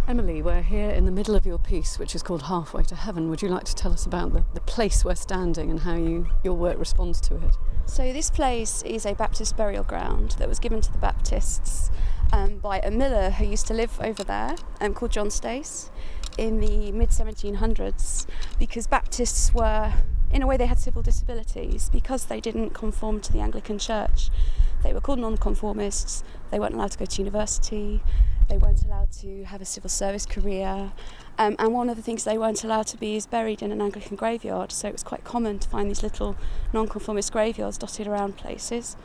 Emily, we're here in the middle of your piece, which is called Halfway to Heaven. Would you like to tell us about the place we're standing and how your work responds to it? So this place is a Baptist burial ground that was given to the Baptists by a miller who used to live over there, called John Stace, in the mid-1700s, because Baptists were, in a way, they had civil disabilities because they didn't conform to the Anglican Church. They were called non-conformists, they weren't allowed to go to university, they weren't allowed to have a civil service career, and one of the things they weren't allowed to be is buried in an Anglican graveyard, so it was quite common to find these little non-conformist graveyards dotted around places.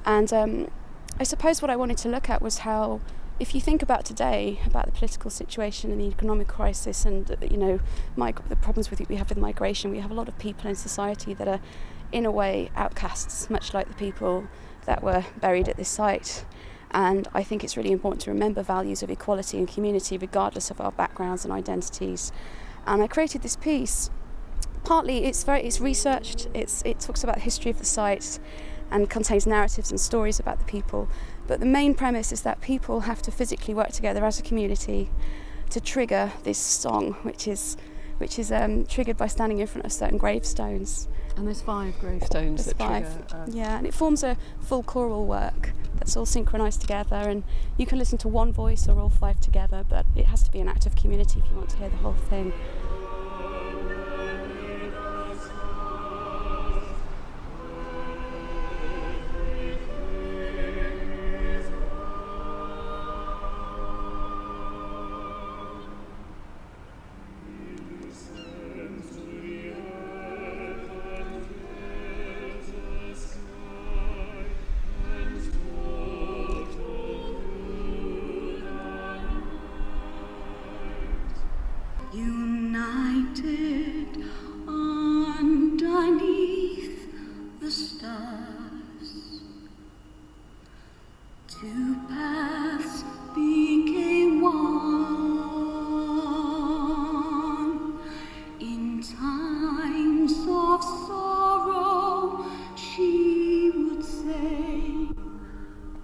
And I suppose what I wanted to look at was how, if you think about today, about the political situation and the economic crisis and, the problems we have with migration, we have a lot of people in society that are, in a way, outcasts, much like the people that were buried at this site. And I think it's really important to remember values of equality and community regardless of our backgrounds and identities. And I created this piece. Partly it's researched, it talks about the history of the site and contains narratives and stories about the people. But the main premise is that people have to physically work together as a community to trigger this song, which is triggered by standing in front of certain gravestones. And there's 5 gravestones that trigger. Yeah, and it forms a full choral work that's all synchronised together, and you can listen to one voice or all 5 together, but it has to be an act of community if you want to hear the whole thing. United underneath the stars, 2 paths became one. In times of sorrow, she would say,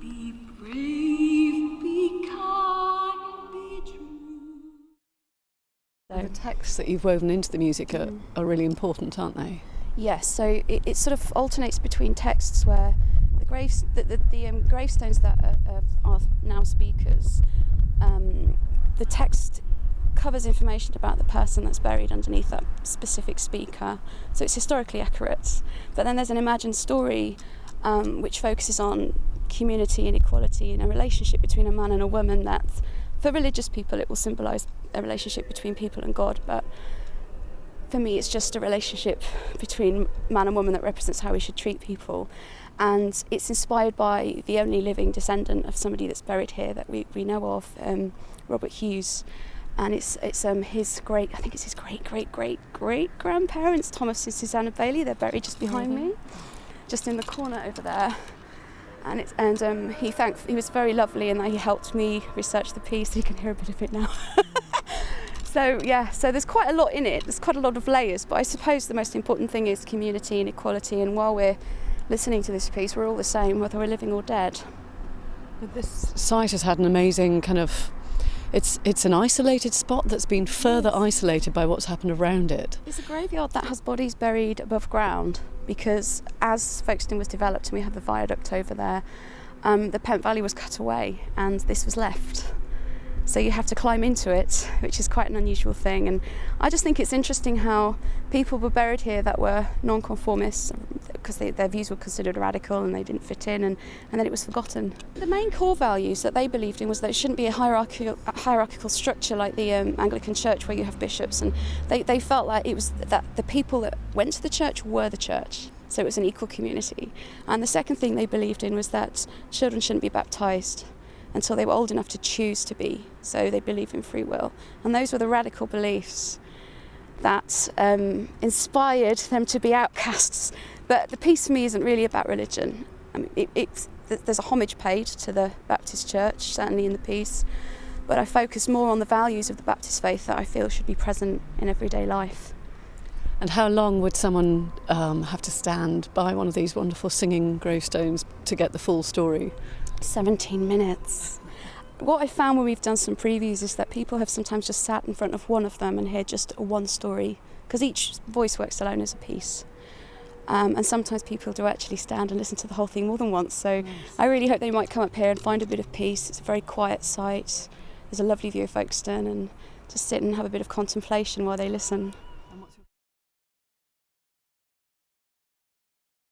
"Be brave, be kind, be true." The texts that you've woven into the music are really important, aren't they? Yes, so it sort of alternates between texts where the gravestones that are now speakers, the text covers information about the person that's buried underneath that specific speaker, so it's historically accurate. But then there's an imagined story which focuses on community and equality and a relationship between a man and a woman that, for religious people, it will symbolise a relationship between people and God, but for me it's just a relationship between man and woman that represents how we should treat people. And it's inspired by the only living descendant of somebody that's buried here that we know of, Robert Hughes, and it's his great grandparents, Thomas and Susanna Bailey. They're buried just behind me, just in the corner over there. And he was very lovely, and he helped me research the piece, so you can hear a bit of it now. So there's quite a lot in it. There's quite a lot of layers, but I suppose the most important thing is community and equality. And while we're listening to this piece, we're all the same, whether we're living or dead. But this site has had an amazing kind of. It's an isolated spot that's been further isolated by what's happened around it. It's a graveyard that has bodies buried above ground because as Folkestone was developed and we had the viaduct over there, the Pent Valley was cut away and this was left. So you have to climb into it, which is quite an unusual thing. And I just think it's interesting how people were buried here that were non-conformists because their views were considered radical and they didn't fit in, and then it was forgotten. The main core values that they believed in was that it shouldn't be a hierarchical structure like the Anglican Church where you have bishops, and they felt like it was that the people that went to the church were the church. So it was an equal community. And the second thing they believed in was that children shouldn't be baptised until they were old enough to choose to be. So they believed in free will. And those were the radical beliefs that inspired them to be outcasts. But the piece for me isn't really about religion. I mean, there's a homage paid to the Baptist Church, certainly in the piece, but I focus more on the values of the Baptist faith that I feel should be present in everyday life. And how long would someone have to stand by one of these wonderful singing gravestones to get the full story? 17 minutes. what I found when we've done some previews is that people have sometimes just sat in front of one of them and heard just one story, because each voice works alone as a piece. And sometimes people do actually stand and listen to the whole thing more than once. So nice. I really hope they might come up here and find a bit of peace. It's a very quiet site. There's a lovely view of Folkestone, and just sit and have a bit of contemplation while they listen.